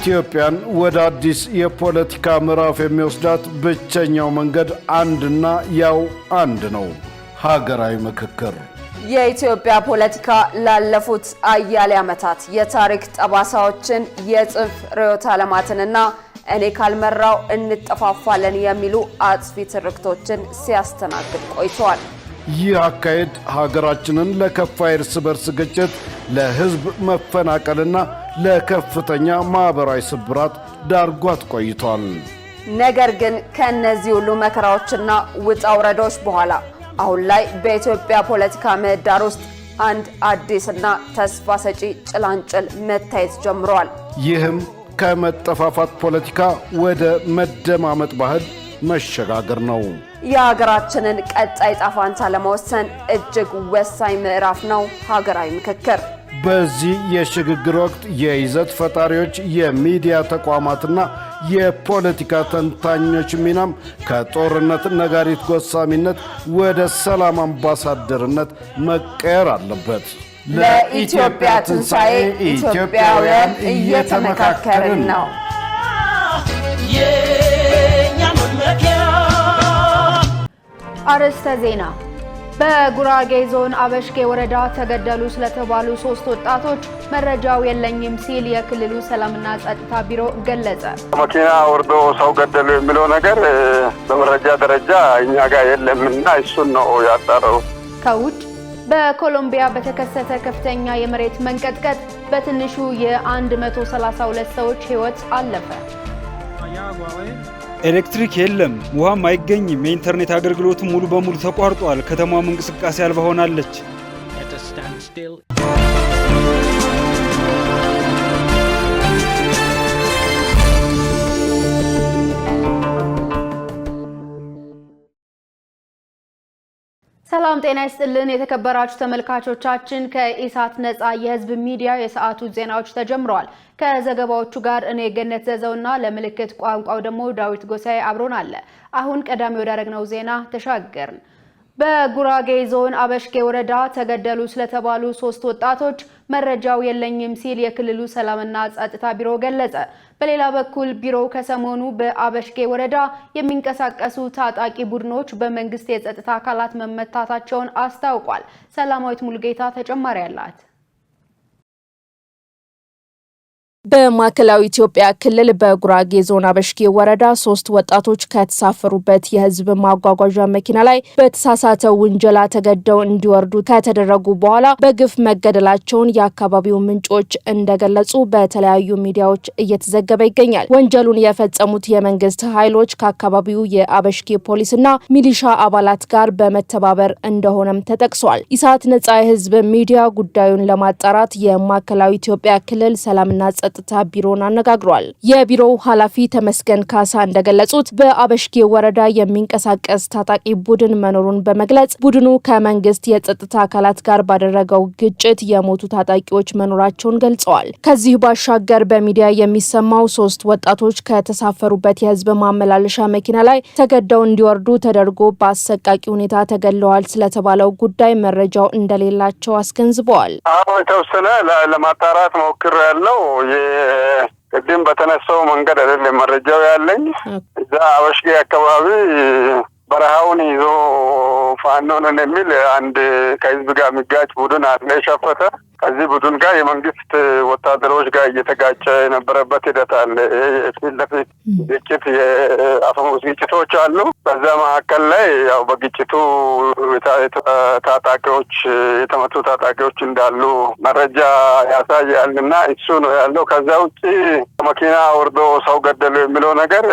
ኢትዮጵያን ወደ አዲስ የፖለቲካ ምዕራፍ የሚወስዳት ብቸኛው መንገድ አንድና ያው አንድ ነው፣ ሀገራዊ ምክክር። የኢትዮጵያ ፖለቲካ ላለፉት አያሌ ዓመታት የታሪክ ጠባሳዎችን የጽንፍ ርዕዮተ ዓለማትንና እኔ ካልመራው እንጠፋፋለን የሚሉ አጥፊ ትርክቶችን ሲያስተናግድ ቆይቷል። ይህ አካሄድ ሀገራችንን ለከፋ እርስ በርስ ግጭት፣ ለህዝብ መፈናቀልና ለከፍተኛ ማህበራዊ ስብራት ዳርጓት ቆይቷል። ነገር ግን ከነዚህ ሁሉ መከራዎችና ውጣ ውረዶች በኋላ አሁን ላይ በኢትዮጵያ ፖለቲካ ምህዳር ውስጥ አንድ አዲስና ተስፋ ሰጪ ጭላንጭል መታየት ጀምሯል። ይህም ከመጠፋፋት ፖለቲካ ወደ መደማመጥ ባህል መሸጋገር ነው። የሀገራችንን ቀጣይ ጣፋንታ ለመወሰን እጅግ ወሳኝ ምዕራፍ ነው ሀገራዊ ምክክር። በዚህ የሽግግር ወቅት የይዘት ፈጣሪዎች፣ የሚዲያ ተቋማትና የፖለቲካ ተንታኞች ሚናም ከጦርነት ነጋሪት ጎሳሚነት ወደ ሰላም አምባሳደርነት መቀየር አለበት። ለኢትዮጵያ ትንሣኤ ኢትዮጵያውያን እየተመካከርን ነው። አርዕስተ ዜና። በጉራጌ ዞን አበሽጌ ወረዳ ተገደሉ ስለተባሉ 3 ወጣቶች መረጃው የለኝም ሲል የክልሉ ሰላምና ጸጥታ ቢሮ ገለጸ። መኪና ወርዶ ሰው ገደሉ የሚለው ነገር በመረጃ ደረጃ እኛ ጋር የለምና እሱን ነው ያጣራው። ከውጭ በኮሎምቢያ በተከሰተ ከፍተኛ የመሬት መንቀጥቀጥ በትንሹ የ132 ሰዎች ሕይወት አለፈ። ኤሌክትሪክ የለም፣ ውሃም አይገኝም። የኢንተርኔት አገልግሎቱ ሙሉ በሙሉ ተቋርጧል። ከተማዋም እንቅስቃሴ አልባ ሆናለች። ሰላም ጤና ይስጥልን የተከበራችሁ ተመልካቾቻችን፣ ከኢሳት ነፃ የህዝብ ሚዲያ የሰዓቱ ዜናዎች ተጀምረዋል። ከዘገባዎቹ ጋር እኔ ገነት ዘዘውና ለምልክት ቋንቋው ደግሞ ዳዊት ጎሳዬ አብሮን አለ። አሁን ቀዳሚ ወዳረግነው ዜና ተሻገርን። በጉራጌ ዞን አበሽጌ ወረዳ ተገደሉ ስለተባሉ 3 ወጣቶች መረጃው የለኝም ሲል የክልሉ ሰላምና ጸጥታ ቢሮ ገለጸ። በሌላ በኩል ቢሮው ከሰሞኑ በአበሽጌ ወረዳ የሚንቀሳቀሱ ታጣቂ ቡድኖች በመንግስት የጸጥታ አካላት መመታታቸውን አስታውቋል። ሰላማዊት ሙልጌታ ተጨማሪ አላት። በማዕከላዊ ኢትዮጵያ ክልል በጉራጌ ዞን አበሽጌ ወረዳ 3 ወጣቶች ከተሳፈሩበት የህዝብ ማጓጓዣ መኪና ላይ በተሳሳተ ውንጀላ ተገደው እንዲወርዱ ከተደረጉ በኋላ በግፍ መገደላቸውን የአካባቢው ምንጮች እንደገለጹ በተለያዩ ሚዲያዎች እየተዘገበ ይገኛል። ወንጀሉን የፈጸሙት የመንግስት ኃይሎች ከአካባቢው የአበሽጌ ፖሊስና ሚሊሻ አባላት ጋር በመተባበር እንደሆነም ተጠቅሷል። ኢሳት ነፃ የህዝብ ሚዲያ ጉዳዩን ለማጣራት የማዕከላዊ ኢትዮጵያ ክልል ሰላምና ጸጥታ ቢሮን አነጋግሯል። የቢሮው ኃላፊ ተመስገን ካሳ እንደገለጹት በአበሽጌ ወረዳ የሚንቀሳቀስ ታጣቂ ቡድን መኖሩን በመግለጽ ቡድኑ ከመንግስት የጸጥታ አካላት ጋር ባደረገው ግጭት የሞቱ ታጣቂዎች መኖራቸውን ገልጸዋል። ከዚህ ባሻገር በሚዲያ የሚሰማው 3 ወጣቶች ከተሳፈሩበት የህዝብ ማመላለሻ መኪና ላይ ተገደው እንዲወርዱ ተደርጎ በአሰቃቂ ሁኔታ ተገድለዋል ስለተባለው ጉዳይ መረጃው እንደሌላቸው አስገንዝበዋል። የተወሰነ ለማጣራት ሞክሬያለሁ። ቅድም በተነሳው መንገድ አይደለም መረጃው ያለኝ። እዛ አበሽጌ አካባቢ በረሃውን ይዞ ፋኖን የሚል አንድ ከህዝብ ጋር የሚጋጭ ቡድን አለ የሸፈተ። ከዚህ ቡድን ጋር የመንግስት ወታደሮች ጋር እየተጋጨ የነበረበት ሂደት አለ። ፊት ለፊት ግጭት፣ የአፈሙዝ ግጭቶች አሉ። በዛ መካከል ላይ ያው በግጭቱ ታጣቂዎች የተመቱ ታጣቂዎች እንዳሉ መረጃ ያሳያልና እሱ ነው ያለው። ከዛ ውጪ መኪና ወርዶ ሰው ገደሉ የሚለው ነገር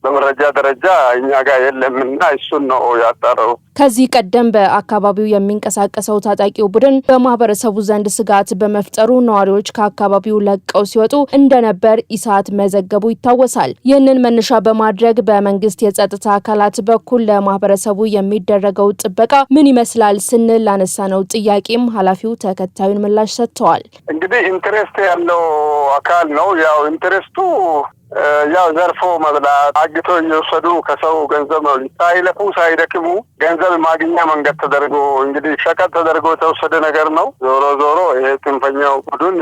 በመረጃ ደረጃ እኛ ጋር የለምና እሱን ነው ያጣራው። ከዚህ ቀደም በአካባቢው የሚንቀሳቀሰው ታጣቂው ቡድን በማህበረሰቡ ዘንድ ስጋት በመፍጠሩ ነዋሪዎች ከአካባቢው ለቀው ሲወጡ እንደነበር ኢሳት መዘገቡ ይታወሳል። ይህንን መነሻ በማድረግ በመንግስት የጸጥታ አካላት በኩል ለማህበረሰቡ የሚደረገው ጥበቃ ምን ይመስላል ስንል ላነሳነው ጥያቄም ኃላፊው ተከታዩን ምላሽ ሰጥተዋል። እንግዲህ ኢንትረስት ያለው አካል ነው። ያው ኢንትረስቱ ያው ዘርፎ መብላት፣ አግቶ እየወሰዱ ከሰው ገንዘብ ሳይለፉ ሳይደክሙ ገንዘብ ማግኛ መንገድ ተደርጎ እንግዲህ ሸቀጥ ተደርጎ የተወሰደ ነገር ነው። ዞሮ ዞሮ ይሄ ጽንፈኛው ቡድን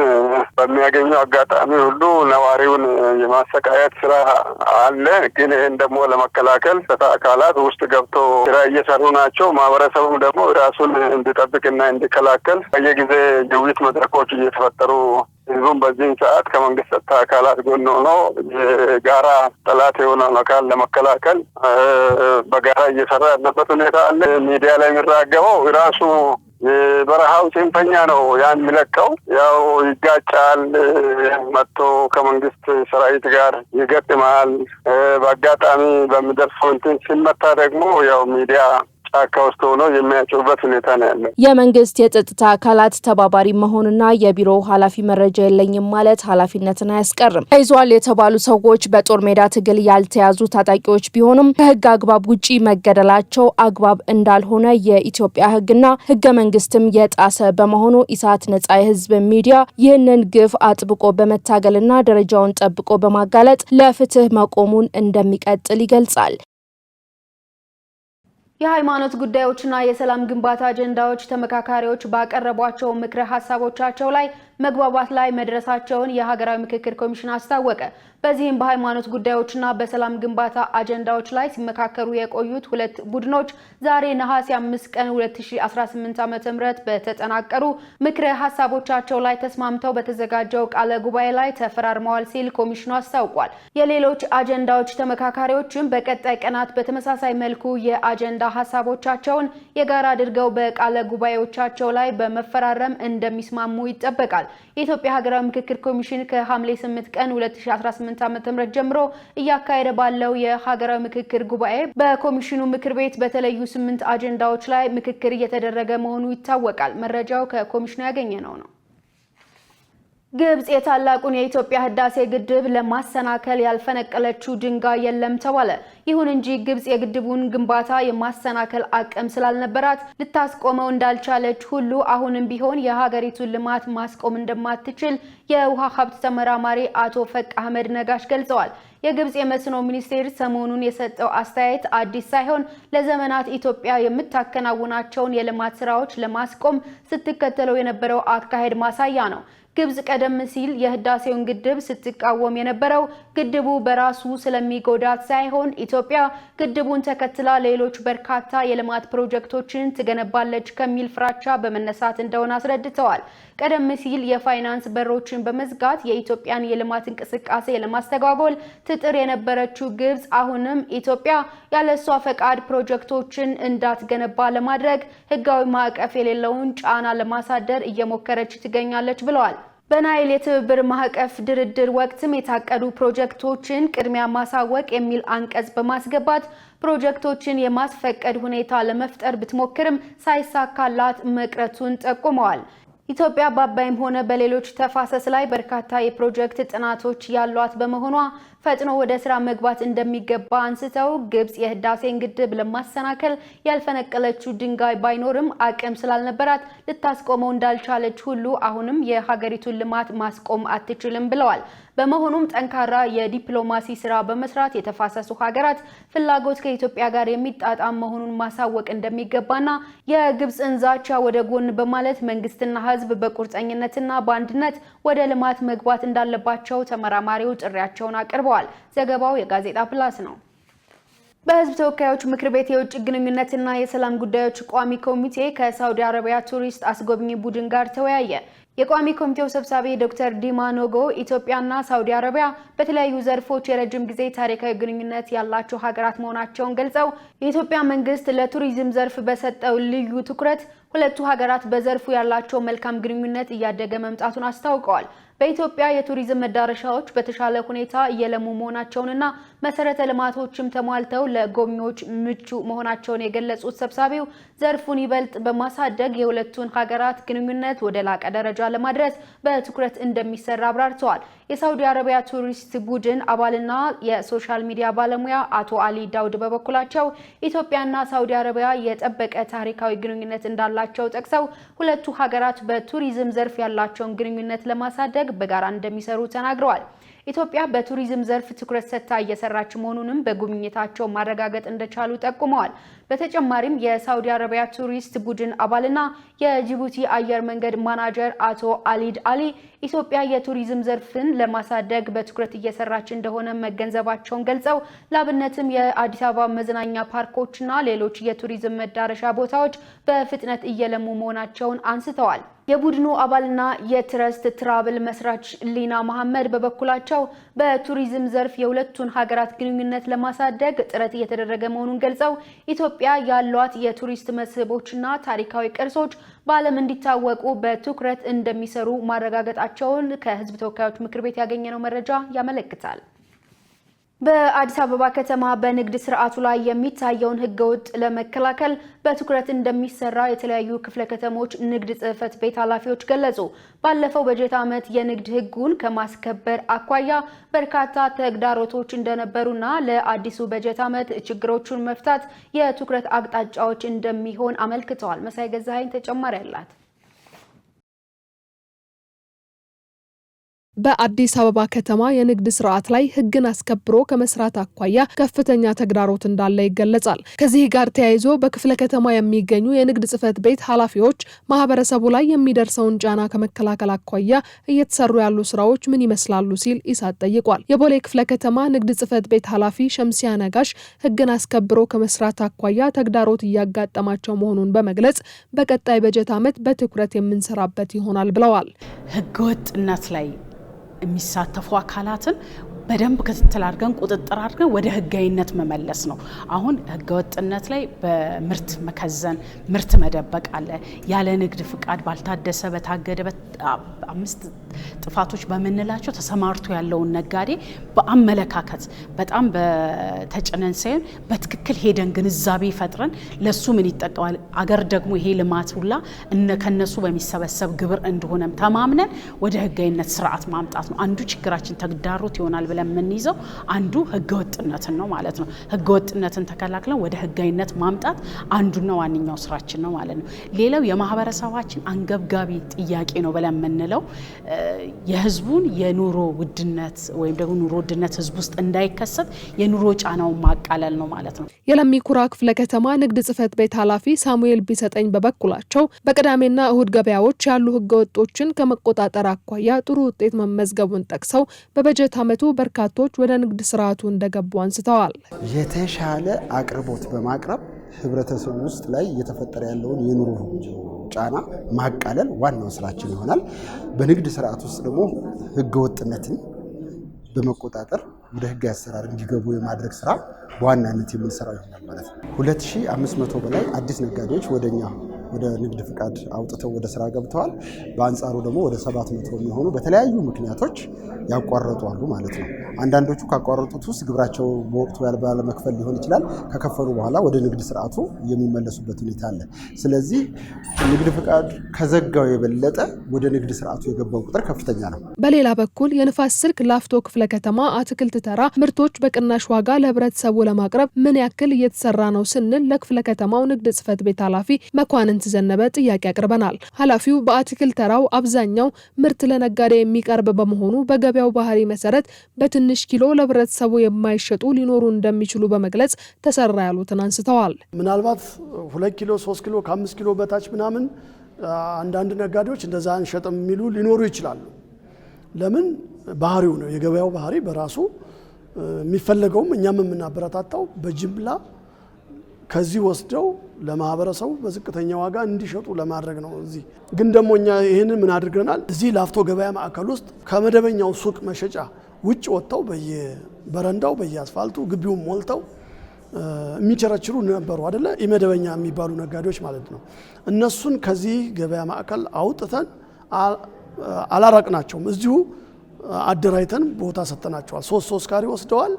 በሚያገኘው አጋጣሚ ሁሉ ነዋሪውን የማሰቃየት ስራ አለ። ግን ይሄን ደግሞ ለመከላከል አካላት ውስጥ ገብቶ ስራ እየሰሩ ናቸው። ማህበረሰቡም ደግሞ ራሱን እንዲጠብቅና እንዲከላከል በየጊዜ የውይይት መድረኮች እየተፈጠሩ ህዝቡም በዚህ ሰዓት ከመንግስት አካላት ጎን ሆኖ የጋራ ጠላት የሆነውን አካል ለመከላከል በጋራ እየሰራ ያለበት ሁኔታ አለ። ሚዲያ ላይ የሚራገበው ራሱ የበረሃው ጽንፈኛ ነው ያን የሚለቀው። ያው ይጋጫል፣ መጥቶ ከመንግስት ሰራዊት ጋር ይገጥማል። በአጋጣሚ በሚደርሰው እንትን ሲመታ ደግሞ ያው ሚዲያ ጫካ ውስጥ ሆኖ የሚያጭውበት ሁኔታ ነው ያለው። የመንግስት የጸጥታ አካላት ተባባሪ መሆንና የቢሮው ኃላፊ መረጃ የለኝም ማለት ኃላፊነትን አያስቀርም። ተይዟል የተባሉ ሰዎች በጦር ሜዳ ትግል ያልተያዙ ታጣቂዎች ቢሆኑም ከህግ አግባብ ውጪ መገደላቸው አግባብ እንዳልሆነ የኢትዮጵያ ህግና ህገ መንግስትም የጣሰ በመሆኑ ኢሳት ነጻ የህዝብ ሚዲያ ይህንን ግፍ አጥብቆ በመታገልና ደረጃውን ጠብቆ በማጋለጥ ለፍትህ መቆሙን እንደሚቀጥል ይገልጻል። የሃይማኖት ጉዳዮችና የሰላም ግንባታ አጀንዳዎች ተመካካሪዎች ባቀረቧቸው ምክረ ሀሳቦቻቸው ላይ መግባባት ላይ መድረሳቸውን የሀገራዊ ምክክር ኮሚሽን አስታወቀ። በዚህም በሃይማኖት ጉዳዮችና በሰላም ግንባታ አጀንዳዎች ላይ ሲመካከሩ የቆዩት ሁለት ቡድኖች ዛሬ ነሐሴ 5 ቀን 2018 ዓ.ም በተጠናቀሩ ምክረ ሀሳቦቻቸው ላይ ተስማምተው በተዘጋጀው ቃለ ጉባኤ ላይ ተፈራርመዋል ሲል ኮሚሽኑ አስታውቋል። የሌሎች አጀንዳዎች ተመካካሪዎችም በቀጣይ ቀናት በተመሳሳይ መልኩ የአጀንዳ ሀሳቦቻቸውን የጋራ አድርገው በቃለ ጉባኤዎቻቸው ላይ በመፈራረም እንደሚስማሙ ይጠበቃል። የኢትዮጵያ ሀገራዊ ምክክር ኮሚሽን ከሐምሌ 8 ቀን 2018 ዓ.ም ጀምሮ እያካሄደ ባለው የሀገራዊ ምክክር ጉባኤ በኮሚሽኑ ምክር ቤት በተለዩ 8 አጀንዳዎች ላይ ምክክር እየተደረገ መሆኑ ይታወቃል። መረጃው ከኮሚሽኑ ያገኘነው ነው። ግብጽ የታላቁን የኢትዮጵያ ህዳሴ ግድብ ለማሰናከል ያልፈነቀለችው ድንጋይ የለም ተባለ። ይሁን እንጂ ግብጽ የግድቡን ግንባታ የማሰናከል አቅም ስላልነበራት ልታስቆመው እንዳልቻለች ሁሉ አሁንም ቢሆን የሀገሪቱን ልማት ማስቆም እንደማትችል የውሃ ሀብት ተመራማሪ አቶ ፈቅ አህመድ ነጋሽ ገልጸዋል። የግብጽ የመስኖ ሚኒስቴር ሰሞኑን የሰጠው አስተያየት አዲስ ሳይሆን ለዘመናት ኢትዮጵያ የምታከናውናቸውን የልማት ስራዎች ለማስቆም ስትከተለው የነበረው አካሄድ ማሳያ ነው። ግብጽ ቀደም ሲል የህዳሴውን ግድብ ስትቃወም የነበረው ግድቡ በራሱ ስለሚጎዳት ሳይሆን ኢትዮጵያ ግድቡን ተከትላ ሌሎች በርካታ የልማት ፕሮጀክቶችን ትገነባለች ከሚል ፍራቻ በመነሳት እንደሆነ አስረድተዋል። ቀደም ሲል የፋይናንስ በሮችን በመዝጋት የኢትዮጵያን የልማት እንቅስቃሴ ለማስተጓጎል ትጥር የነበረችው ግብጽ አሁንም ኢትዮጵያ ያለሷ ፈቃድ ፕሮጀክቶችን እንዳትገነባ ለማድረግ ህጋዊ ማዕቀፍ የሌለውን ጫና ለማሳደር እየሞከረች ትገኛለች ብለዋል። በናይል የትብብር ማዕቀፍ ድርድር ወቅትም የታቀዱ ፕሮጀክቶችን ቅድሚያ ማሳወቅ የሚል አንቀጽ በማስገባት ፕሮጀክቶችን የማስፈቀድ ሁኔታ ለመፍጠር ብትሞክርም ሳይሳካላት መቅረቱን ጠቁመዋል። ኢትዮጵያ በአባይም ሆነ በሌሎች ተፋሰስ ላይ በርካታ የፕሮጀክት ጥናቶች ያሏት በመሆኗ ፈጥኖ ወደ ስራ መግባት እንደሚገባ አንስተው ግብጽ የህዳሴን ግድብ ለማሰናከል ያልፈነቀለችው ድንጋይ ባይኖርም አቅም ስላልነበራት ልታስቆመው እንዳልቻለች ሁሉ አሁንም የሀገሪቱን ልማት ማስቆም አትችልም ብለዋል። በመሆኑም ጠንካራ የዲፕሎማሲ ስራ በመስራት የተፋሰሱ ሀገራት ፍላጎት ከኢትዮጵያ ጋር የሚጣጣም መሆኑን ማሳወቅ እንደሚገባና የግብጽን ዛቻ ወደ ጎን በማለት መንግስትና ህዝብ በቁርጠኝነትና በአንድነት ወደ ልማት መግባት እንዳለባቸው ተመራማሪው ጥሪያቸውን አቅርበዋል። ዘገባው የጋዜጣ ፕላስ ነው። በህዝብ ተወካዮች ምክር ቤት የውጭ ግንኙነትና የሰላም ጉዳዮች ቋሚ ኮሚቴ ከሳውዲ አረቢያ ቱሪስት አስጎብኚ ቡድን ጋር ተወያየ። የቋሚ ኮሚቴው ሰብሳቢ ዶክተር ዲማ ኖጎ ኢትዮጵያና ሳውዲ አረቢያ በተለያዩ ዘርፎች የረጅም ጊዜ ታሪካዊ ግንኙነት ያላቸው ሀገራት መሆናቸውን ገልጸው የኢትዮጵያ መንግስት ለቱሪዝም ዘርፍ በሰጠው ልዩ ትኩረት ሁለቱ ሀገራት በዘርፉ ያላቸው መልካም ግንኙነት እያደገ መምጣቱን አስታውቀዋል። በኢትዮጵያ የቱሪዝም መዳረሻዎች በተሻለ ሁኔታ እየለሙ መሆናቸውንና መሰረተ ልማቶችም ተሟልተው ለጎብኚዎች ምቹ መሆናቸውን የገለጹት ሰብሳቢው ዘርፉን ይበልጥ በማሳደግ የሁለቱን ሀገራት ግንኙነት ወደ ላቀ ደረጃ ለማድረስ በትኩረት እንደሚሰራ አብራርተዋል። የሳውዲ አረቢያ ቱሪስት ቡድን አባልና የሶሻል ሚዲያ ባለሙያ አቶ አሊ ዳውድ በበኩላቸው ኢትዮጵያና ሳውዲ አረቢያ የጠበቀ ታሪካዊ ግንኙነት እንዳላቸው ጠቅሰው ሁለቱ ሀገራት በቱሪዝም ዘርፍ ያላቸውን ግንኙነት ለማሳደግ በጋራ እንደሚሰሩ ተናግረዋል። ኢትዮጵያ በቱሪዝም ዘርፍ ትኩረት ሰጥታ እየሰራች መሆኑንም በጉብኝታቸው ማረጋገጥ እንደቻሉ ጠቁመዋል። በተጨማሪም የሳውዲ አረቢያ ቱሪስት ቡድን አባልና የጅቡቲ አየር መንገድ ማናጀር አቶ አሊድ አሊ ኢትዮጵያ የቱሪዝም ዘርፍን ለማሳደግ በትኩረት እየሰራች እንደሆነ መገንዘባቸውን ገልጸው ለአብነትም የአዲስ አበባ መዝናኛ ፓርኮችና ሌሎች የቱሪዝም መዳረሻ ቦታዎች በፍጥነት እየለሙ መሆናቸውን አንስተዋል። የቡድኑ አባልና የትረስት ትራቭል መስራች ሊና መሐመድ በበኩላቸው በቱሪዝም ዘርፍ የሁለቱን ሀገራት ግንኙነት ለማሳደግ ጥረት እየተደረገ መሆኑን ገልጸው ኢትዮጵያ ያሏት የቱሪስት መስህቦችና ታሪካዊ ቅርሶች በዓለም እንዲታወቁ በትኩረት እንደሚሰሩ ማረጋገጣቸውን ከሕዝብ ተወካዮች ምክር ቤት ያገኘነው መረጃ ያመለክታል። በአዲስ አበባ ከተማ በንግድ ስርዓቱ ላይ የሚታየውን ህገወጥ ለመከላከል በትኩረት እንደሚሰራ የተለያዩ ክፍለ ከተሞች ንግድ ጽሕፈት ቤት ኃላፊዎች ገለጹ። ባለፈው በጀት ዓመት የንግድ ህጉን ከማስከበር አኳያ በርካታ ተግዳሮቶች እንደነበሩና ለአዲሱ በጀት ዓመት ችግሮቹን መፍታት የትኩረት አቅጣጫዎች እንደሚሆን አመልክተዋል። መሳይ ገዛኸኝ ተጨማሪ አላት። በአዲስ አበባ ከተማ የንግድ ስርዓት ላይ ህግን አስከብሮ ከመስራት አኳያ ከፍተኛ ተግዳሮት እንዳለ ይገለጻል። ከዚህ ጋር ተያይዞ በክፍለ ከተማ የሚገኙ የንግድ ጽሕፈት ቤት ኃላፊዎች ማህበረሰቡ ላይ የሚደርሰውን ጫና ከመከላከል አኳያ እየተሰሩ ያሉ ስራዎች ምን ይመስላሉ ሲል ኢሳት ጠይቋል። የቦሌ ክፍለ ከተማ ንግድ ጽሕፈት ቤት ኃላፊ ሸምሲያ ነጋሽ ህግን አስከብሮ ከመስራት አኳያ ተግዳሮት እያጋጠማቸው መሆኑን በመግለጽ በቀጣይ በጀት ዓመት በትኩረት የምንሰራበት ይሆናል ብለዋል። ህገወጥነት ላይ የሚሳተፉ አካላትን በደንብ ክትትል አድርገን ቁጥጥር አድርገን ወደ ህጋዊነት መመለስ ነው። አሁን ህገወጥነት ላይ በምርት መከዘን፣ ምርት መደበቅ አለ። ያለ ንግድ ፍቃድ ባልታደሰ በታገደ አምስት ጥፋቶች በመንላቸው ተሰማርቶ ያለውን ነጋዴ በአመለካከት በጣም በተጨነን ሳይሆን በትክክል ሄደን ግንዛቤ ፈጥረን ለሱ ምን ይጠቀማል አገር ደግሞ ይሄ ልማት ሁላ ከነሱ በሚሰበሰብ ግብር እንደሆነም ተማምነን ወደ ህጋዊነት ስርዓት ማምጣት ነው። አንዱ ችግራችን ተግዳሮት ይሆናል ብለን የምንይዘው አንዱ ህገወጥነትን ነው ማለት ነው። ህገወጥነትን ተከላክለን ወደ ህጋዊነት ማምጣት አንዱና ዋነኛው ስራችን ነው ማለት ነው። ሌላው የማህበረሰባችን አንገብጋቢ ጥያቄ ነው ብለን የምንለው የህዝቡን የኑሮ ውድነት ወይም ደግሞ ኑሮ ውድነት ህዝብ ውስጥ እንዳይከሰት የኑሮ ጫናውን ማቃለል ነው ማለት ነው። የለሚ ኩራ ክፍለ ከተማ ንግድ ጽሕፈት ቤት ኃላፊ ሳሙኤል ቢሰጠኝ በበኩላቸው በቅዳሜና እሁድ ገበያዎች ያሉ ህገወጦችን ከመቆጣጠር አኳያ ጥሩ ውጤት መመዝገቡን ጠቅሰው በበጀት ዓመቱ በርካቶች ወደ ንግድ ስርዓቱ እንደገቡ አንስተዋል። የተሻለ አቅርቦት በማቅረብ ህብረተሰቡ ውስጥ ላይ እየተፈጠረ ያለውን የኑሮ ጫና ማቃለል ዋናው ስራችን ይሆናል። በንግድ ስርዓት ውስጥ ደግሞ ህገወጥነትን በመቆጣጠር ወደ ህግ አሰራር እንዲገቡ የማድረግ ስራ በዋናነት የምንሰራው ይሆናል ማለት ነው። 2500 በላይ አዲስ ነጋዴዎች ወደ ንግድ ፍቃድ አውጥተው ወደ ስራ ገብተዋል። በአንጻሩ ደግሞ ወደ 700 የሚሆኑ በተለያዩ ምክንያቶች ያቋረጡ አሉ ማለት ነው። አንዳንዶቹ ካቋረጡት ውስጥ ግብራቸው በወቅቱ ባለመክፈል ሊሆን ይችላል። ከከፈሉ በኋላ ወደ ንግድ ስርዓቱ የሚመለሱበት ሁኔታ አለ። ስለዚህ ንግድ ፍቃድ ከዘጋው የበለጠ ወደ ንግድ ስርዓቱ የገባው ቁጥር ከፍተኛ ነው። በሌላ በኩል የንፋስ ስልክ ላፍቶ ክፍለ ከተማ አትክልት ተራ ምርቶች በቅናሽ ዋጋ ለህብረተሰቡ ለማቅረብ ምን ያክል እየተሰራ ነው ስንል ለክፍለ ከተማው ንግድ ጽሕፈት ቤት ኃላፊ መኳንንት ዘነበ ጥያቄ አቅርበናል። ኃላፊው በአትክልት ተራው አብዛኛው ምርት ለነጋዴ የሚቀርብ በመሆኑ በገበያው ባህሪ መሰረት በትንሽ ኪሎ ለህብረተሰቡ የማይሸጡ ሊኖሩ እንደሚችሉ በመግለጽ ተሰራ ያሉትን አንስተዋል። ምናልባት 2 ኪሎ 3 ኪሎ ከ5 ኪሎ በታች ምናምን አንዳንድ ነጋዴዎች እንደዛ አንሸጥም የሚሉ ሊኖሩ ይችላሉ። ለምን? ባህሪው ነው የገበያው ባህሪ በራሱ የሚፈለገውም እኛም የምናበረታታው በጅምላ ከዚህ ወስደው ለማህበረሰቡ በዝቅተኛ ዋጋ እንዲሸጡ ለማድረግ ነው። እዚህ ግን ደግሞ እኛ ይሄንን ምን አድርገናል? እዚህ ላፍቶ ገበያ ማዕከል ውስጥ ከመደበኛው ሱቅ መሸጫ ውጭ ወጥተው በየበረንዳው በየአስፋልቱ ግቢውን ሞልተው የሚቸረችሩ ነበሩ አይደለ? ኢመደበኛ የሚባሉ ነጋዴዎች ማለት ነው። እነሱን ከዚህ ገበያ ማዕከል አውጥተን አላራቅናቸውም። እዚሁ አደራይተን ቦታ ሰጥተናቸዋል። 3 ካሬ ወስደዋል።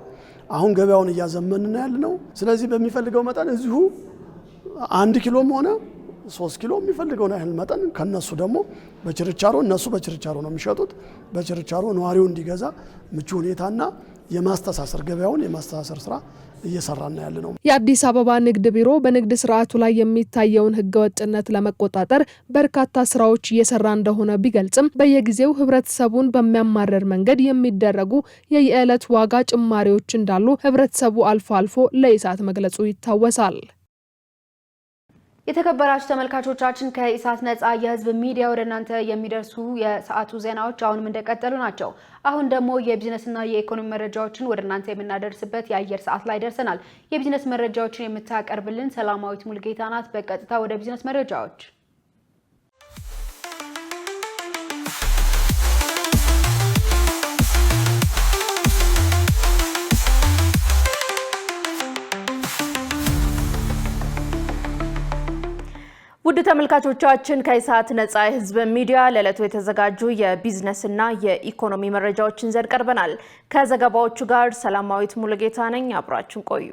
አሁን ገበያውን እያዘመንና ያለ ነው። ስለዚህ በሚፈልገው መጠን እዚሁ 1 ኪሎም ሆነ 3 ኪሎ የሚፈልገውን ያህል መጠን ከነሱ ደግሞ በችርቻሮ እነሱ በችርቻሮ ነው የሚሸጡት። በችርቻሮ ነዋሪው እንዲገዛ ምቹ ሁኔታና የማስተሳሰር ገበያውን የማስተሳሰር ስራ እየሰራና ያለ ነው። የአዲስ አበባ ንግድ ቢሮ በንግድ ስርዓቱ ላይ የሚታየውን ህገወጥነት ለመቆጣጠር በርካታ ስራዎች እየሰራ እንደሆነ ቢገልጽም በየጊዜው ህብረተሰቡን በሚያማርር መንገድ የሚደረጉ የየዕለት ዋጋ ጭማሪዎች እንዳሉ ህብረተሰቡ አልፎ አልፎ ለኢሳት መግለጹ ይታወሳል። የተከበራችሁ ተመልካቾቻችን ከኢሳት ነጻ የህዝብ ሚዲያ ወደ እናንተ የሚደርሱ የሰዓቱ ዜናዎች አሁንም እንደቀጠሉ ናቸው። አሁን ደግሞ የቢዝነስና የኢኮኖሚ መረጃዎችን ወደ እናንተ የምናደርስበት የአየር ሰዓት ላይ ደርሰናል። የቢዝነስ መረጃዎችን የምታቀርብልን ሰላማዊት ሙልጌታ ናት። በቀጥታ ወደ ቢዝነስ መረጃዎች። ውድ ተመልካቾቻችን ከኢሳት ነጻ የህዝብ ሚዲያ ለዕለቱ የተዘጋጁ የቢዝነስና የኢኮኖሚ መረጃዎችን ይዘን ቀርበናል። ከዘገባዎቹ ጋር ሰላማዊት ሙሉጌታ ነኝ። አብራችሁን ቆዩ።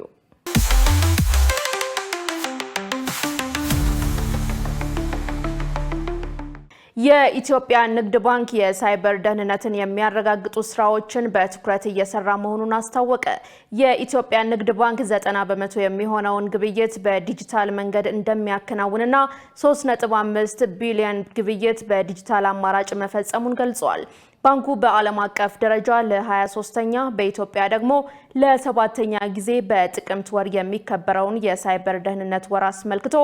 የኢትዮጵያ ንግድ ባንክ የሳይበር ደህንነትን የሚያረጋግጡ ስራዎችን በትኩረት እየሰራ መሆኑን አስታወቀ። የኢትዮጵያ ንግድ ባንክ 90% የሚሆነውን ግብይት በዲጂታል መንገድ እንደሚያከናውንና 3.5 ቢሊዮን ግብይት በዲጂታል አማራጭ መፈጸሙን ገልጿል። ባንኩ በዓለም አቀፍ ደረጃ ለ23ኛ በኢትዮጵያ ደግሞ ለ7ኛ ጊዜ በጥቅምት ወር የሚከበረውን የሳይበር ደህንነት ወር አስመልክቶ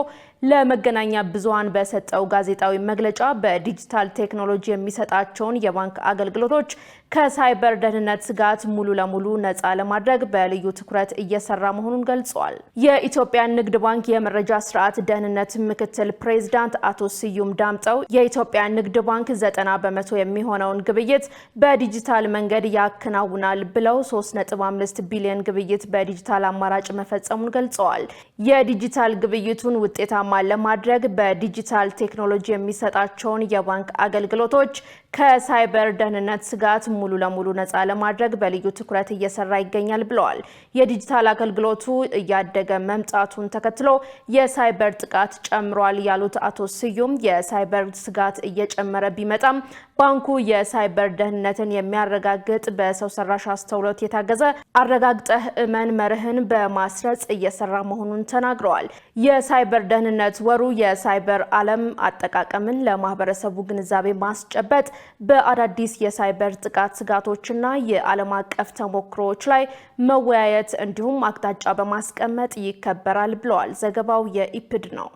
ለመገናኛ ብዙሃን በሰጠው ጋዜጣዊ መግለጫ በዲጂታል ቴክኖሎጂ የሚሰጣቸውን የባንክ አገልግሎቶች ከሳይበር ደህንነት ስጋት ሙሉ ለሙሉ ነፃ ለማድረግ በልዩ ትኩረት እየሰራ መሆኑን ገልጿል። የኢትዮጵያ ንግድ ባንክ የመረጃ ስርዓት ደህንነት ምክትል ፕሬዝዳንት አቶ ስዩም ዳምጠው የኢትዮጵያ ንግድ ባንክ 90% የሚሆነውን ግብይት በዲጂታል መንገድ ያከናውናል ብለው 3.5 ቢሊዮን ግብይት በዲጂታል አማራጭ መፈጸሙን ገልጸዋል። የዲጂታል ግብይቱን ውጤታማ ለማድረግ በዲጂታል ቴክኖሎጂ የሚሰጣቸውን የባንክ አገልግሎቶች ከሳይበር ደህንነት ስጋት ሙሉ ለሙሉ ነፃ ለማድረግ በልዩ ትኩረት እየሰራ ይገኛል ብለዋል። የዲጂታል አገልግሎቱ እያደገ መምጣቱን ተከትሎ የሳይበር ጥቃት ጨምሯል ያሉት አቶ ስዩም የሳይበር ስጋት እየጨመረ ቢመጣም ባንኩ የሳይበር ደህንነትን የሚያረጋግጥ በሰው ሰራሽ አስተውሎት የታገዘ አረጋግጠህ እመን መርህን በማስረጽ እየሰራ መሆኑን ተናግረዋል። የሳይበር ደህንነት ወሩ የሳይበር ዓለም አጠቃቀምን ለማህበረሰቡ ግንዛቤ ማስጨበጥ፣ በአዳዲስ የሳይበር ጥቃት ስጋቶችና የዓለም አቀፍ ተሞክሮዎች ላይ መወያየት እንዲሁም አቅጣጫ በማስቀመጥ ይከበራል ብለዋል። ዘገባው የኢፕድ ነው።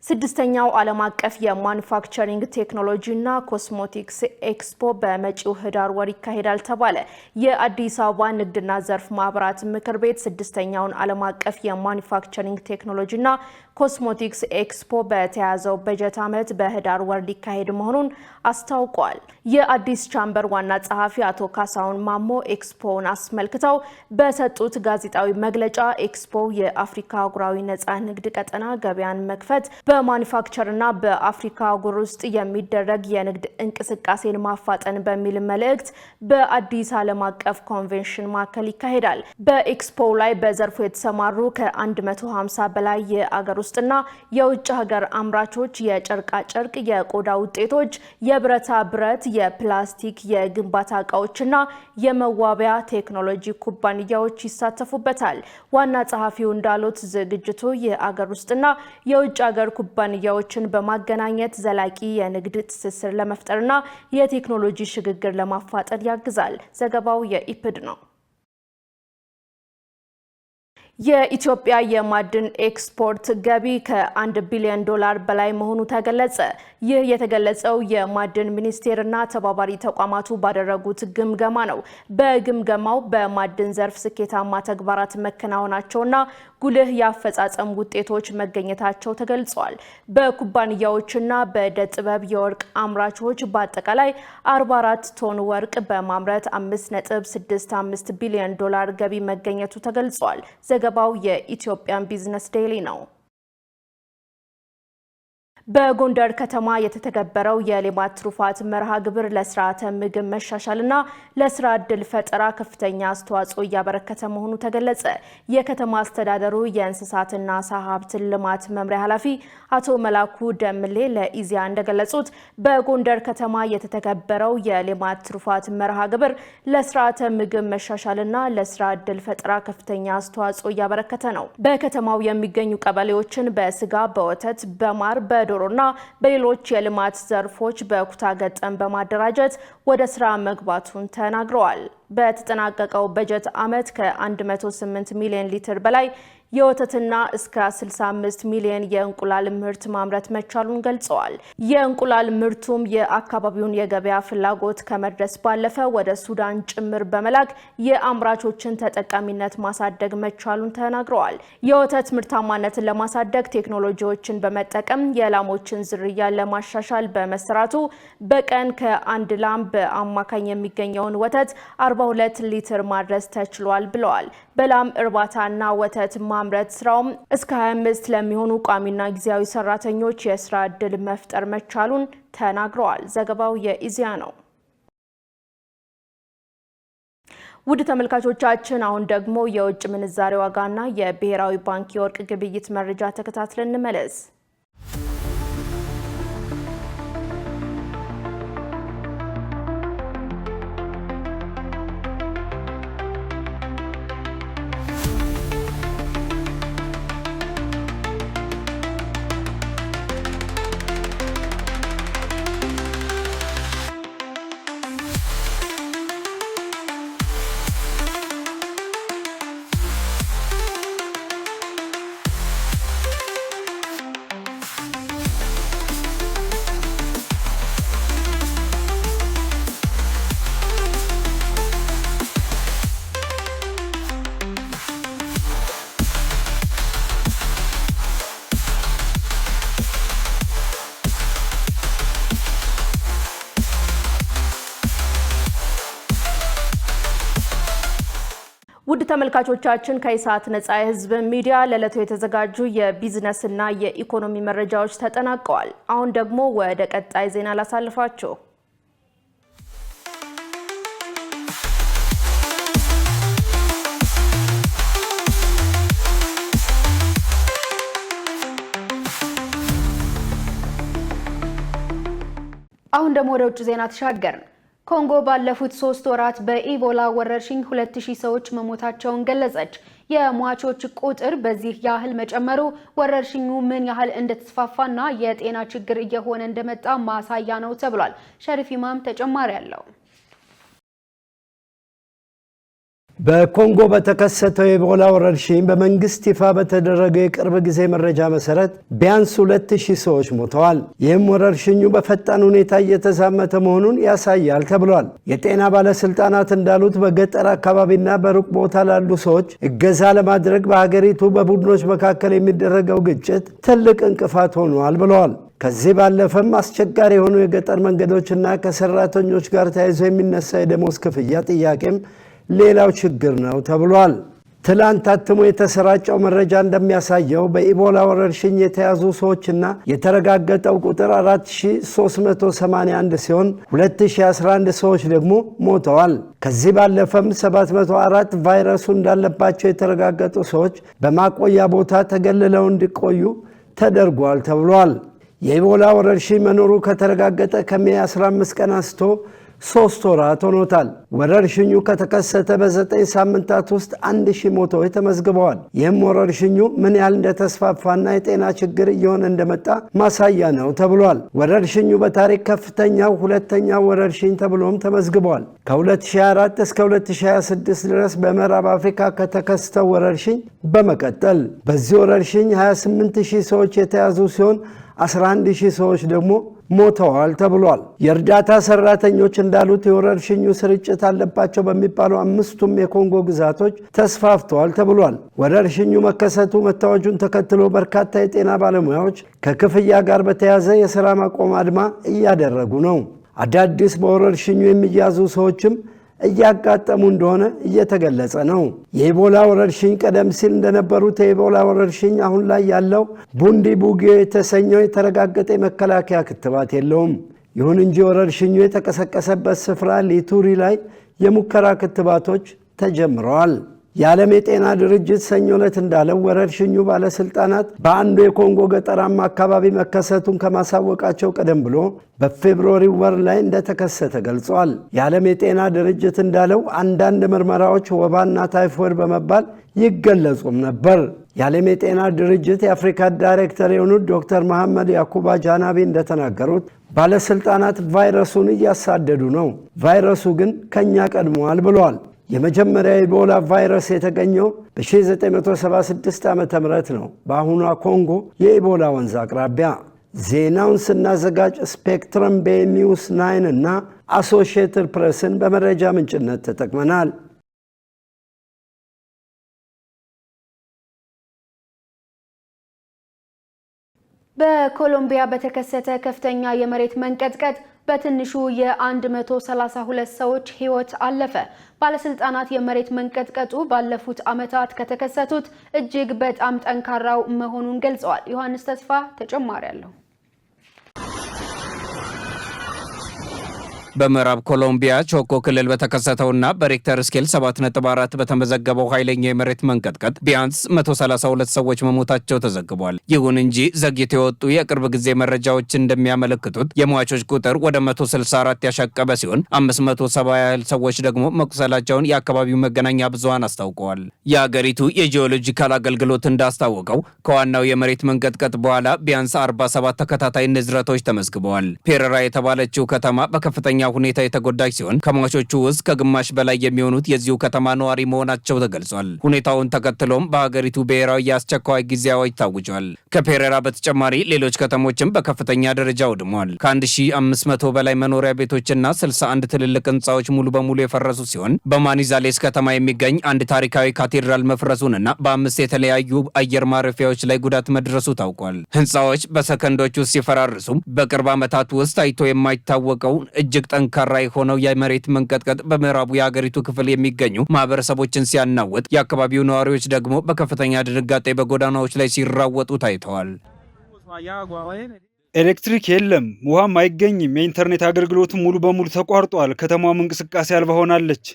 ስድስተኛው ዓለም አቀፍ የማኑፋክቸሪንግ ቴክኖሎጂና ኮስሞቲክስ ኤክስፖ በመጪው ህዳር ወር ይካሄዳል ተባለ። የአዲስ አበባ ንግድና ዘርፍ ማህበራት ምክር ቤት ስድስተኛውን ዓለም አቀፍ የማኑፋክቸሪንግ ቴክኖሎጂና ኮስሞቲክስ ኤክስፖ በተያዘው በጀት ዓመት በህዳር ወር ሊካሄድ መሆኑን አስታውቋል። የአዲስ ቻምበር ዋና ጸሐፊ አቶ ካሳሁን ማሞ ኤክስፖውን አስመልክተው በሰጡት ጋዜጣዊ መግለጫ ኤክስፖ የአፍሪካ አህጉራዊ ነፃ ንግድ ቀጠና ገበያን መክፈት በማኑፋክቸርና በአፍሪካ አህጉር ውስጥ የሚደረግ የንግድ እንቅስቃሴን ማፋጠን በሚል መልእክት በአዲስ ዓለም አቀፍ ኮንቬንሽን ማዕከል ይካሄዳል። በኤክስፖ ላይ በዘርፉ የተሰማሩ ከ150 በላይ የአገር ውስጥና የውጭ ሀገር አምራቾች የጨርቃ ጨርቅ፣ የቆዳ ውጤቶች፣ የብረታ ብረት፣ የፕላስቲክ፣ የግንባታ እቃዎችና የመዋቢያ ቴክኖሎጂ ኩባንያዎች ይሳተፉበታል። ዋና ጸሐፊው እንዳሉት ዝግጅቱ የአገር ውስጥና የውጭ ሀገር ኩባንያዎችን በማገናኘት ዘላቂ የንግድ ትስስር ለመፍጠርና የቴክኖሎጂ ሽግግር ለማፋጠን ያግዛል። ዘገባው የኢፕድ ነው። የኢትዮጵያ የማዕድን ኤክስፖርት ገቢ ከ1 ቢሊዮን ዶላር በላይ መሆኑ ተገለጸ። ይህ የተገለጸው የማዕድን ሚኒስቴርና ተባባሪ ተቋማቱ ባደረጉት ግምገማ ነው። በግምገማው በማዕድን ዘርፍ ስኬታማ ተግባራት መከናወናቸውና ጉልህ የአፈጻጸም ውጤቶች መገኘታቸው ተገልጿል። በኩባንያዎችና በዕደ ጥበብ የወርቅ አምራቾች በአጠቃላይ 44 ቶን ወርቅ በማምረት 5.65 ቢሊዮን ዶላር ገቢ መገኘቱ ተገልጿል። ዘገባው የኢትዮጵያን ቢዝነስ ዴይሊ ነው። በጎንደር ከተማ የተተገበረው የሌማት ትሩፋት መርሃ ግብር ለስርዓተ ምግብ መሻሻልና ለስራ ዕድል ፈጠራ ከፍተኛ አስተዋጽኦ እያበረከተ መሆኑ ተገለጸ። የከተማ አስተዳደሩ የእንስሳትና ዓሳ ሀብት ልማት መምሪያ ኃላፊ አቶ መላኩ ደምሌ ለኢዜአ እንደገለጹት በጎንደር ከተማ የተተገበረው የሌማት ትሩፋት መርሃ ግብር ለስርዓተ ምግብ መሻሻልና ለስራ ዕድል ፈጠራ ከፍተኛ አስተዋጽኦ እያበረከተ ነው። በከተማው የሚገኙ ቀበሌዎችን በስጋ፣ በወተት፣ በማር፣ በዶሮና በሌሎች የልማት ዘርፎች በኩታ ገጠም በማደራጀት ወደ ስራ መግባቱን ተናግረዋል። በተጠናቀቀው በጀት ዓመት ከ108 ሚሊዮን ሊትር በላይ የወተትና እስከ 65 ሚሊዮን የእንቁላል ምርት ማምረት መቻሉን ገልጸዋል። የእንቁላል ምርቱም የአካባቢውን የገበያ ፍላጎት ከመድረስ ባለፈ ወደ ሱዳን ጭምር በመላክ የአምራቾችን ተጠቃሚነት ማሳደግ መቻሉን ተናግረዋል። የወተት ምርታማነትን ለማሳደግ ቴክኖሎጂዎችን በመጠቀም የላሞችን ዝርያ ለማሻሻል በመሰራቱ በቀን ከአንድ ላም በአማካኝ የሚገኘውን ወተት 42 ሊትር ማድረስ ተችሏል ብለዋል። በላም እርባታና ወተት ማምረት ስራውም እስከ 25 ለሚሆኑ ቋሚና ጊዜያዊ ሰራተኞች የስራ ዕድል መፍጠር መቻሉን ተናግረዋል። ዘገባው የኢዜአ ነው። ውድ ተመልካቾቻችን አሁን ደግሞ የውጭ ምንዛሬ ዋጋና የብሔራዊ ባንክ የወርቅ ግብይት መረጃ ተከታትለን እንመለስ። ውድ ተመልካቾቻችን ከኢሳት ነጻ የህዝብ ሚዲያ ለዕለቱ የተዘጋጁ የቢዝነስና የኢኮኖሚ መረጃዎች ተጠናቀዋል። አሁን ደግሞ ወደ ቀጣይ ዜና ላሳልፋችሁ። አሁን ደግሞ ወደ ውጭ ዜና ተሻገርን። ኮንጎ ባለፉት 3 ወራት በኢቦላ ወረርሽኝ 2000 ሰዎች መሞታቸውን ገለጸች። የሟቾች ቁጥር በዚህ ያህል መጨመሩ ወረርሽኙ ምን ያህል እንደተስፋፋና የጤና ችግር እየሆነ እንደመጣ ማሳያ ነው ተብሏል። ሸሪፍ ኢማም ተጨማሪ አለው። በኮንጎ በተከሰተው የኢቦላ ወረርሽኝ በመንግስት ይፋ በተደረገ የቅርብ ጊዜ መረጃ መሰረት ቢያንስ 2000 ሰዎች ሞተዋል። ይህም ወረርሽኙ በፈጣን ሁኔታ እየተዛመተ መሆኑን ያሳያል ተብሏል። የጤና ባለስልጣናት እንዳሉት በገጠር አካባቢና በሩቅ ቦታ ላሉ ሰዎች እገዛ ለማድረግ በሀገሪቱ በቡድኖች መካከል የሚደረገው ግጭት ትልቅ እንቅፋት ሆኗል ብለዋል። ከዚህ ባለፈም አስቸጋሪ የሆኑ የገጠር መንገዶችና ከሰራተኞች ጋር ተያይዞ የሚነሳ የደሞዝ ክፍያ ጥያቄም ሌላው ችግር ነው ተብሏል። ትላንት ታትሞ የተሰራጨው መረጃ እንደሚያሳየው በኢቦላ ወረርሽኝ የተያዙ ሰዎችና የተረጋገጠው ቁጥር 4381 ሲሆን 2011 ሰዎች ደግሞ ሞተዋል። ከዚህ ባለፈም 704 ቫይረሱ እንዳለባቸው የተረጋገጡ ሰዎች በማቆያ ቦታ ተገልለው እንዲቆዩ ተደርጓል ተብሏል። የኢቦላ ወረርሽኝ መኖሩ ከተረጋገጠ ከሜይ 15 ቀን አንስቶ 3 ወራት ሆኖታል። ወረርሽኙ ከተከሰተ በ9 ሳምንታት ውስጥ 1000 ሞቶች ተመዝግበዋል። ይህም ወረርሽኙ ምን ያህል እንደተስፋፋና የጤና ችግር እየሆነ እንደመጣ ማሳያ ነው ተብሏል። ወረርሽኙ በታሪክ ከፍተኛው ሁለተኛው ወረርሽኝ ተብሎም ተመዝግበዋል። ከ2024 እስከ 2026 ድረስ በምዕራብ አፍሪካ ከተከሰተው ወረርሽኝ በመቀጠል በዚህ ወረርሽኝ 28000 ሰዎች የተያዙ ሲሆን 11000 ሰዎች ደግሞ ሞተዋል ተብሏል። የእርዳታ ሰራተኞች እንዳሉት የወረርሽኙ ስርጭት አለባቸው በሚባሉ 5ቱም የኮንጎ ግዛቶች ተስፋፍተዋል ተብሏል። ወረርሽኙ መከሰቱ መታወጁን ተከትሎ በርካታ የጤና ባለሙያዎች ከክፍያ ጋር በተያያዘ የሥራ ማቆም አድማ እያደረጉ ነው። አዳዲስ በወረርሽኙ የሚያዙ ሰዎችም እያጋጠሙ እንደሆነ እየተገለጸ ነው። የኢቦላ ወረርሽኝ ቀደም ሲል እንደነበሩት የኢቦላ ወረርሽኝ አሁን ላይ ያለው ቡንዲ ቡጊዮ የተሰኘው የተረጋገጠ የመከላከያ ክትባት የለውም። ይሁን እንጂ ወረርሽኙ የተቀሰቀሰበት ስፍራ ሊቱሪ ላይ የሙከራ ክትባቶች ተጀምረዋል። የዓለም የጤና ድርጅት ሰኞ ዕለት እንዳለው ወረርሽኙ ባለስልጣናት በአንዱ የኮንጎ ገጠራማ አካባቢ መከሰቱን ከማሳወቃቸው ቀደም ብሎ በፌብሩዋሪ ወር ላይ እንደተከሰተ ገልጿል። የዓለም የጤና ድርጅት እንዳለው አንዳንድ ምርመራዎች ወባና ታይፎይድ በመባል ይገለጹም ነበር። የዓለም የጤና ድርጅት የአፍሪካ ዳይሬክተር የሆኑት ዶክተር መሐመድ ያኩባ ጃናቢ እንደተናገሩት ባለስልጣናት ቫይረሱን እያሳደዱ ነው፣ ቫይረሱ ግን ከኛ ቀድሟል ብለዋል። የመጀመሪያ ኢቦላ ቫይረስ የተገኘው በ1976 ዓ.ም ነው በአሁኗ ኮንጎ የኢቦላ ወንዝ አቅራቢያ። ዜናውን ስናዘጋጅ ስፔክትረም በኒውስ 9 እና አሶሺየትድ ፕሬስን በመረጃ ምንጭነት ተጠቅመናል። በኮሎምቢያ በተከሰተ ከፍተኛ የመሬት መንቀጥቀጥ በትንሹ የ132 ሰዎች ሕይወት አለፈ። ባለስልጣናት የመሬት መንቀጥቀጡ ባለፉት ዓመታት ከተከሰቱት እጅግ በጣም ጠንካራው መሆኑን ገልጸዋል። ዮሐንስ ተስፋ ተጨማሪ አለው። በምዕራብ ኮሎምቢያ ቾኮ ክልል በተከሰተውና በሬክተር ስኬል 7.4 በተመዘገበው ኃይለኛ የመሬት መንቀጥቀጥ ቢያንስ 132 ሰዎች መሞታቸው ተዘግቧል። ይሁን እንጂ ዘግይተው የወጡ የቅርብ ጊዜ መረጃዎች እንደሚያመለክቱት የሟቾች ቁጥር ወደ 164 ያሻቀበ ሲሆን 570 ያህል ሰዎች ደግሞ መቁሰላቸውን የአካባቢው መገናኛ ብዙሃን አስታውቀዋል። የአገሪቱ የጂኦሎጂካል አገልግሎት እንዳስታወቀው ከዋናው የመሬት መንቀጥቀጥ በኋላ ቢያንስ 47 ተከታታይ ንዝረቶች ተመዝግበዋል። ፔሬራ የተባለችው ከተማ በከፍተኛ ሁኔታ የተጎዳች ሲሆን ከሟቾቹ ውስጥ ከግማሽ በላይ የሚሆኑት የዚሁ ከተማ ነዋሪ መሆናቸው ተገልጿል። ሁኔታውን ተከትሎም በሀገሪቱ ብሔራዊ የአስቸኳይ ጊዜ አዋጅ ታውጇል። ከፔሬራ በተጨማሪ ሌሎች ከተሞችም በከፍተኛ ደረጃ ወድመዋል። ከ1500 በላይ መኖሪያ ቤቶችና 61 ትልልቅ ህንፃዎች ሙሉ በሙሉ የፈረሱ ሲሆን በማኒዛሌስ ከተማ የሚገኝ አንድ ታሪካዊ ካቴድራል መፍረሱንና በ5 የተለያዩ አየር ማረፊያዎች ላይ ጉዳት መድረሱ ታውቋል። ህንፃዎች በሰከንዶች ውስጥ ሲፈራርሱም በቅርብ ዓመታት ውስጥ ታይቶ የማይታወቀው እጅግ ጠንካራ የሆነው የመሬት መንቀጥቀጥ በምዕራቡ የሀገሪቱ ክፍል የሚገኙ ማህበረሰቦችን ሲያናውጥ፣ የአካባቢው ነዋሪዎች ደግሞ በከፍተኛ ድንጋጤ በጎዳናዎች ላይ ሲራወጡ ታይተዋል። ኤሌክትሪክ የለም፣ ውሃም አይገኝም። የኢንተርኔት አገልግሎቱ ሙሉ በሙሉ ተቋርጧል። ከተማዋም እንቅስቃሴ አልባ ሆናለች።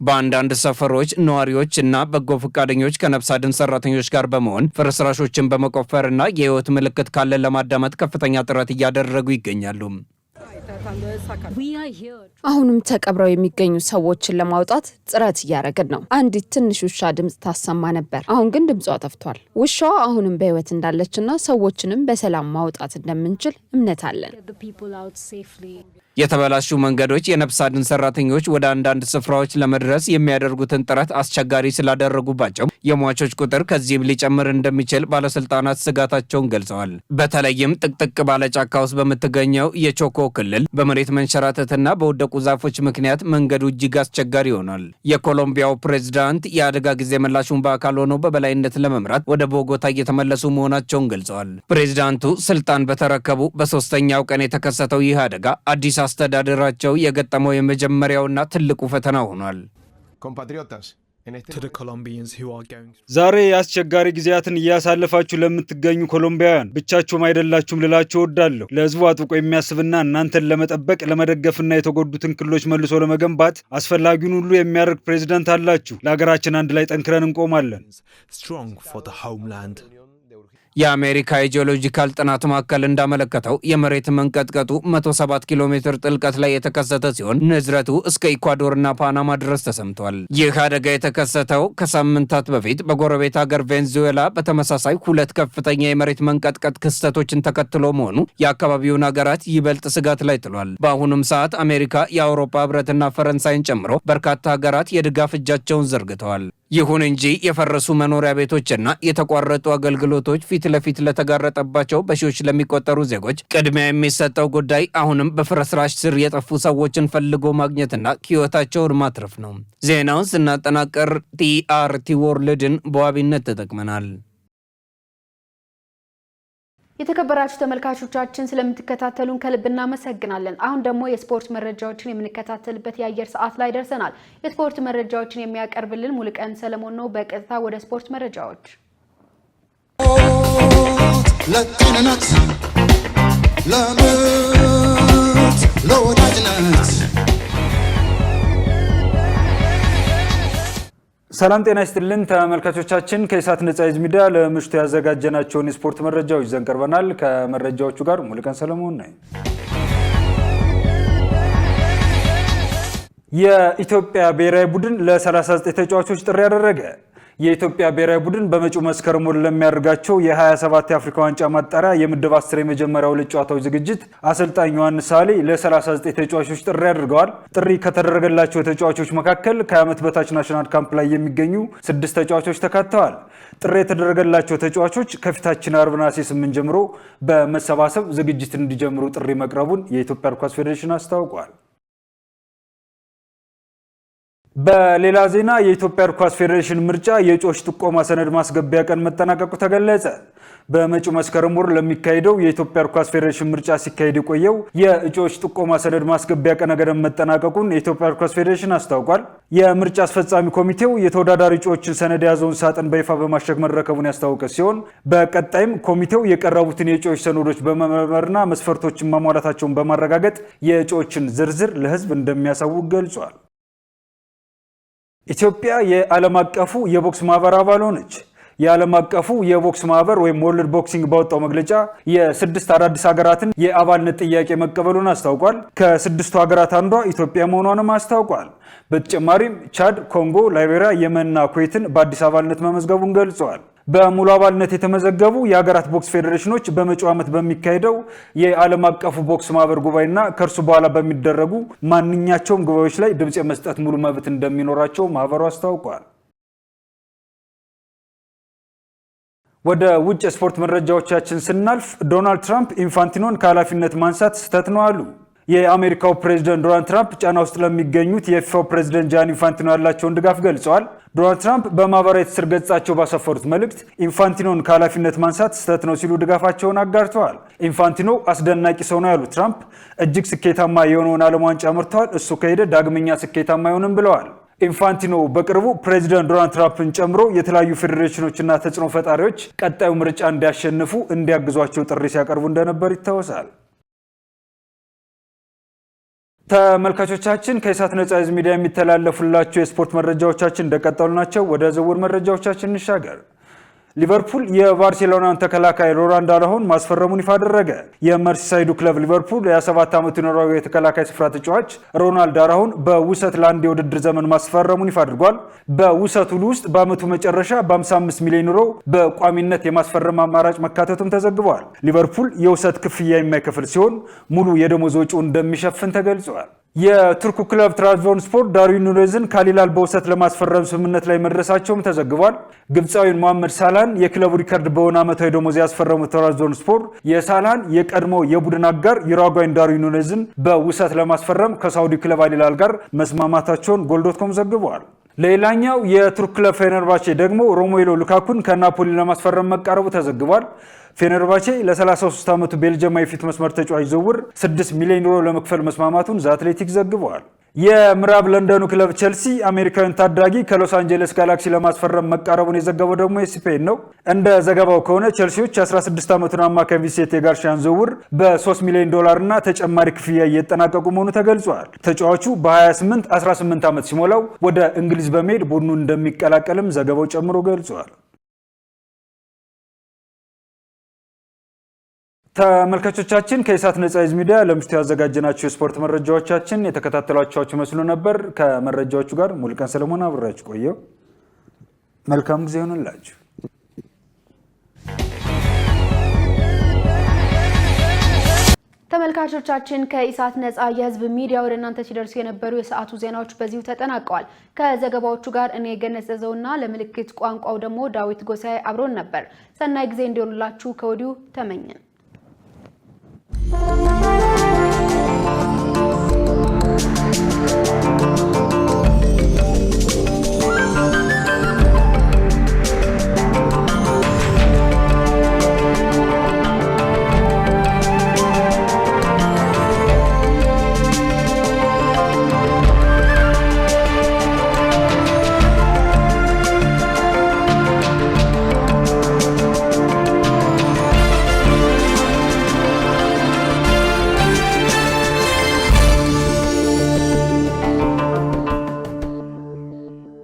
በአንዳንድ ሰፈሮች ነዋሪዎች እና በጎ ፈቃደኞች ከነፍስ አድን ሰራተኞች ጋር በመሆን ፍርስራሾችን በመቆፈርና የህይወት ምልክት ካለ ለማዳመጥ ከፍተኛ ጥረት እያደረጉ ይገኛሉ። አሁንም ተቀብረው የሚገኙ ሰዎችን ለማውጣት ጥረት እያደረግን ነው። አንዲት ትንሽ ውሻ ድምፅ ታሰማ ነበር። አሁን ግን ድምጿ ጠፍቷል። ውሻዋ አሁንም በህይወት እንዳለችና ሰዎችንም በሰላም ማውጣት እንደምንችል እምነት አለን። የተበላሹ መንገዶች የነፍስ አድን ሰራተኞች ወደ አንዳንድ ስፍራዎች ለመድረስ የሚያደርጉትን ጥረት አስቸጋሪ ስላደረጉባቸው የሟቾች ቁጥር ከዚህም ሊጨምር እንደሚችል ባለስልጣናት ስጋታቸውን ገልጸዋል። በተለይም ጥቅጥቅ ባለ ጫካ ውስጥ በምትገኘው የቾኮ ክልል በመሬት መንሸራተትና በወደቁ ዛፎች ምክንያት መንገዱ እጅግ አስቸጋሪ ይሆናል። የኮሎምቢያው ፕሬዝዳንት የአደጋ ጊዜ ምላሹን በአካል ሆነው በበላይነት ለመምራት ወደ ቦጎታ እየተመለሱ መሆናቸውን ገልጸዋል። ፕሬዝዳንቱ ስልጣን በተረከቡ በሶስተኛው ቀን የተከሰተው ይህ አደጋ አዲስ አስተዳደራቸው የገጠመው የመጀመሪያውና ትልቁ ፈተና ሆኗል። ዛሬ የአስቸጋሪ ጊዜያትን እያሳለፋችሁ ለምትገኙ ኮሎምቢያውያን ብቻችሁም አይደላችሁም ልላችሁ እወዳለሁ። ለህዝቡ አጥብቆ የሚያስብና እናንተን ለመጠበቅ ለመደገፍና የተጎዱትን ክልሎች መልሶ ለመገንባት አስፈላጊውን ሁሉ የሚያደርግ ፕሬዝዳንት አላችሁ። ለሀገራችን አንድ ላይ ጠንክረን እንቆማለን። የአሜሪካ የጂኦሎጂካል ጥናት ማዕከል እንዳመለከተው የመሬት መንቀጥቀጡ 107 ኪሎ ሜትር ጥልቀት ላይ የተከሰተ ሲሆን ንዝረቱ እስከ ኢኳዶርና ፓናማ ድረስ ተሰምቷል። ይህ አደጋ የተከሰተው ከሳምንታት በፊት በጎረቤት ሀገር ቬንዙዌላ በተመሳሳይ 2 ከፍተኛ የመሬት መንቀጥቀጥ ክስተቶችን ተከትሎ መሆኑ የአካባቢውን ሀገራት ይበልጥ ስጋት ላይ ጥሏል። በአሁኑም ሰዓት አሜሪካ፣ የአውሮፓ ህብረትና ፈረንሳይን ጨምሮ በርካታ ሀገራት የድጋፍ እጃቸውን ዘርግተዋል። ይሁን እንጂ የፈረሱ መኖሪያ ቤቶችና የተቋረጡ አገልግሎቶች ፊት ለፊት ለተጋረጠባቸው በሺዎች ለሚቆጠሩ ዜጎች ቅድሚያ የሚሰጠው ጉዳይ አሁንም በፍርስራሽ ስር የጠፉ ሰዎችን ፈልጎ ማግኘትና ህይወታቸውን ማትረፍ ነው። ዜናውን ስናጠናቀር ቲአርቲ ወርልድን በዋቢነት ተጠቅመናል። የተከበራችሁ ተመልካቾቻችን ስለምትከታተሉን ከልብ እናመሰግናለን። አሁን ደግሞ የስፖርት መረጃዎችን የምንከታተልበት የአየር ሰዓት ላይ ደርሰናል። የስፖርት መረጃዎችን የሚያቀርብልን ሙሉቀን ሰለሞን ነው። በቀጥታ ወደ ስፖርት መረጃዎች። ለጤንነት ለምርት ለወዳጅነት ሰላም ጤና ይስጥልን ተመልካቾቻችን፣ ከኢሳት ነጻ የህዝብ ሚዲያ ለምሽቱ ያዘጋጀናቸውን የስፖርት መረጃዎች ይዘን ቀርበናል። ከመረጃዎቹ ጋር ሙሉቀን ሰለሞን ነኝ። የኢትዮጵያ ብሔራዊ ቡድን ለ39 ተጫዋቾች ጥሪ ያደረገ። የኢትዮጵያ ብሔራዊ ቡድን በመጪው መስከረም ወር ለሚያደርጋቸው የ27 የአፍሪካ ዋንጫ ማጣሪያ የምድብ 10 የመጀመሪያው ሁለት ጨዋታዎች ዝግጅት አሰልጣኝ ዮሐንስ ሳሌ ለ39 ተጫዋቾች ጥሪ አድርገዋል። ጥሪ ከተደረገላቸው ተጫዋቾች መካከል ከዓመት በታች ናሽናል ካምፕ ላይ የሚገኙ 6 ተጫዋቾች ተካተዋል። ጥሪ የተደረገላቸው ተጫዋቾች ከፊታችን አርብ ነሐሴ 8 ጀምሮ በመሰባሰብ ዝግጅት እንዲጀምሩ ጥሪ መቅረቡን የኢትዮጵያ እግር ኳስ ፌዴሬሽን አስታውቋል። በሌላ ዜና የኢትዮጵያ እግር ኳስ ፌዴሬሽን ምርጫ የእጩዎች ጥቆማ ሰነድ ማስገቢያ ቀን መጠናቀቁ ተገለጸ። በመጪው መስከረም ወር ለሚካሄደው የኢትዮጵያ እግር ኳስ ፌዴሬሽን ምርጫ ሲካሄድ የቆየው የእጩዎች ጥቆማ ሰነድ ማስገቢያ ቀነ ገደብ መጠናቀቁን የኢትዮጵያ እግር ኳስ ፌዴሬሽን አስታውቋል። የምርጫ አስፈጻሚ ኮሚቴው የተወዳዳሪ እጩዎችን ሰነድ የያዘውን ሳጥን በይፋ በማሸግ መረከቡን ያስታወቀ ሲሆን በቀጣይም ኮሚቴው የቀረቡትን የእጩዎች ሰነዶች በመመርመርና መስፈርቶችን ማሟላታቸውን በማረጋገጥ የእጩዎችን ዝርዝር ለሕዝብ እንደሚያሳውቅ ገልጿል። ኢትዮጵያ የዓለም አቀፉ የቦክስ ማህበር አባል ሆነች። የዓለም አቀፉ የቦክስ ማህበር ወይም ወርልድ ቦክሲንግ ባወጣው መግለጫ የ6 አዳዲስ ሀገራትን የአባልነት ጥያቄ መቀበሉን አስታውቋል። ከ6ቱ ሀገራት አንዷ ኢትዮጵያ መሆኗንም አስታውቋል። በተጨማሪም ቻድ፣ ኮንጎ፣ ላይቤሪያ፣ የመንና ኩዌትን በአዲስ አባልነት መመዝገቡን ገልጸዋል። በሙሉ አባልነት የተመዘገቡ የሀገራት ቦክስ ፌዴሬሽኖች በመጪው ዓመት በሚካሄደው የዓለም አቀፉ ቦክስ ማህበር ጉባኤና ከእርሱ በኋላ በሚደረጉ ማንኛቸውም ጉባኤዎች ላይ ድምፅ የመስጠት ሙሉ መብት እንደሚኖራቸው ማህበሩ አስታውቋል። ወደ ውጭ የስፖርት መረጃዎቻችን ስናልፍ ዶናልድ ትራምፕ ኢንፋንቲኖን ከኃላፊነት ማንሳት ስህተት ነው አሉ። የአሜሪካው ፕሬዝዳንት ዶናልድ ትራምፕ ጫና ውስጥ ለሚገኙት የፊፋው ፕሬዝዳንት ጃኒ ኢንፋንቲኖ ያላቸውን ድጋፍ ገልጸዋል። ዶናልድ ትራምፕ በማህበራዊ ትስስር ገጻቸው ባሰፈሩት መልእክት ኢንፋንቲኖን ከኃላፊነት ማንሳት ስህተት ነው ሲሉ ድጋፋቸውን አጋርተዋል። ኢንፋንቲኖ አስደናቂ ሰው ነው ያሉት ትራምፕ እጅግ ስኬታማ የሆነውን ዓለም ዋንጫ አምርተዋል። እሱ ከሄደ ዳግመኛ ስኬታማ አይሆንም ብለዋል። ኢንፋንቲኖ በቅርቡ ፕሬዚዳንት ዶናልድ ትራምፕን ጨምሮ የተለያዩ ፌዴሬሽኖችና ተጽዕኖ ፈጣሪዎች ቀጣዩ ምርጫ እንዲያሸንፉ እንዲያግዟቸው ጥሪ ሲያቀርቡ እንደነበር ይታወሳል። ተመልካቾቻችን ከኢሳት ነጻ የህዝብ ሚዲያ የሚተላለፉላቸው የስፖርት መረጃዎቻችን እንደቀጠሉ ናቸው። ወደ ዝውውር መረጃዎቻችን እንሻገር። ሊቨርፑል የባርሴሎናን ተከላካይ ሮናልዶ አራውሆን ማስፈረሙን ይፋ አደረገ። የመርሲሳይዱ ክለብ ሊቨርፑል የ27 ዓመቱ ኖርዌያዊ የተከላካይ ስፍራ ተጫዋች ሮናልዶ አራውሆን በውሰት ለአንድ የውድድር ዘመን ማስፈረሙን ይፋ አድርጓል። በውሰቱ ውስጥ በዓመቱ መጨረሻ በ55 ሚሊዮን ዩሮ በቋሚነት የማስፈረም አማራጭ መካተቱም ተዘግቧል። ሊቨርፑል የውሰት ክፍያ የማይከፍል ሲሆን ሙሉ የደሞዝ ወጪውን እንደሚሸፍን ተገልጿል። የቱርኩ ክለብ ትራብዞንስፖር ዳርዊን ኑኔዝን ከአልሂላል በውሰት ለማስፈረም ስምምነት ላይ መድረሳቸውም ተዘግቧል። ግብፃዊን መሐመድ ሳላህን የክለቡ ሪከርድ በሆነ ዓመታዊ ደሞዝ ያስፈረሙት ትራብዞንስፖር የሳላህን የቀድሞ የቡድን አጋር ዩራጓይን ዳርዊን ኑኔዝን በውሰት ለማስፈረም ከሳውዲ ክለብ አልሂላል ጋር መስማማታቸውን ጎል.ኮም ዘግበዋል። ሌላኛው የቱርክ ክለብ ፌነርባቼ ደግሞ ሮሜሎ ሉካኩን ከናፖሊ ለማስፈረም መቃረቡ ተዘግቧል። ፌነርባቼ ለ33 ዓመቱ ቤልጅየማዊ የፊት መስመር ተጫዋች ዝውውር 6 ሚሊዮን ዩሮ ለመክፈል መስማማቱን ዘ አትሌቲክስ ዘግበዋል። የምዕራብ ለንደኑ ክለብ ቼልሲ አሜሪካዊን ታዳጊ ከሎስ አንጀለስ ጋላክሲ ለማስፈረም መቃረቡን የዘገበው ደግሞ ኤስፔን ነው። እንደ ዘገባው ከሆነ ቼልሲዎች የ16 ዓመቱን አማካይ ቪሴንቴ ጋርሺያን ዝውውር በ3 ሚሊዮን ዶላር እና ተጨማሪ ክፍያ እየተጠናቀቁ መሆኑ ተገልጿል። ተጫዋቹ በ28 18 ዓመት ሲሞላው ወደ እንግሊዝ በመሄድ ቡድኑን እንደሚቀላቀልም ዘገባው ጨምሮ ገልጿል። ተመልካቾቻችን ከኢሳት ነጻ የህዝብ ሚዲያ ለምሽቱ ያዘጋጀናቸው የስፖርት መረጃዎቻችን የተከታተሏቸው መስሎ ነበር። ከመረጃዎቹ ጋር ሙሉቀን ሰለሞን አብራችሁ ቆየው። መልካም ጊዜ ይሁንላችሁ። ተመልካቾቻችን ከኢሳት ነጻ የህዝብ ሚዲያ ወደ እናንተ ሲደርሱ የነበሩ የሰዓቱ ዜናዎች በዚሁ ተጠናቀዋል። ከዘገባዎቹ ጋር እኔ ገነት ዘዘውና ለምልክት ቋንቋው ደግሞ ዳዊት ጎሳዬ አብሮን ነበር። ሰናይ ጊዜ እንዲሆንላችሁ ከወዲሁ ተመኘን።